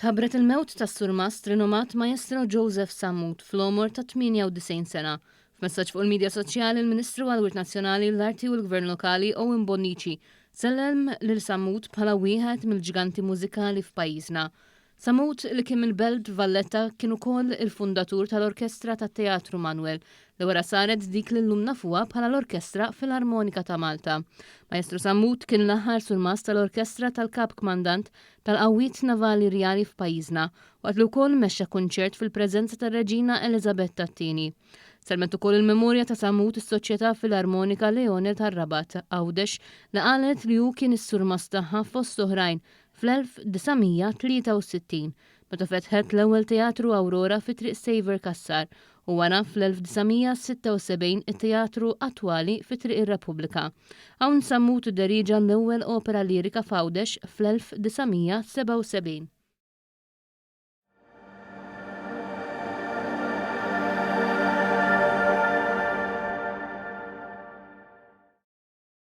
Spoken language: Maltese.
Tħabbret il-mewt tas-Sur Mast rinomat Maestro Joseph Sammut fl-omor ta' 98 sena. F'messaġġ fuq il-medja soċjali il-Ministru għall-Wirt Nazzjonali l-Arti u l-Gvern Lokali Owen Bonnici sellem lil Sammut bħala wieħed mill-ġiganti mużikali f'pajjiżna. Sammut li kien il-Belt Valletta kien ukoll il-fundatur tal-Orkestra tat-Teatru Manuel li wara saret dik li llum nafuha bħala l-Orkestra Filarmonika ta' Malta. Maestru Sammut kien l-aħħar Sur Mast tal-Orkestra tal-Kap Kmandant tal-Qawwiet Navali Rjali f'pajjiżna waqt li wkoll mexxa kunċert fil-preżenza tar-Reġina Eliżabetta II. Selmet ukoll il-memorja ta' Sammut is-Soċjetà Filarmonika Leone tar-Rabat Għawdex li qalet li hu kien is-Sur Mast tagħha fost oħrajn fl-1963 meta fetħet l-ewwel Teatru Awrora fi triq Sejver Kassar u wara fl-1976 it-Teatru Attwali fi triq ir-Repubblika. Hawn Sammut idderieġa l-ewwel opera lirika f'Għawdex fl-1977.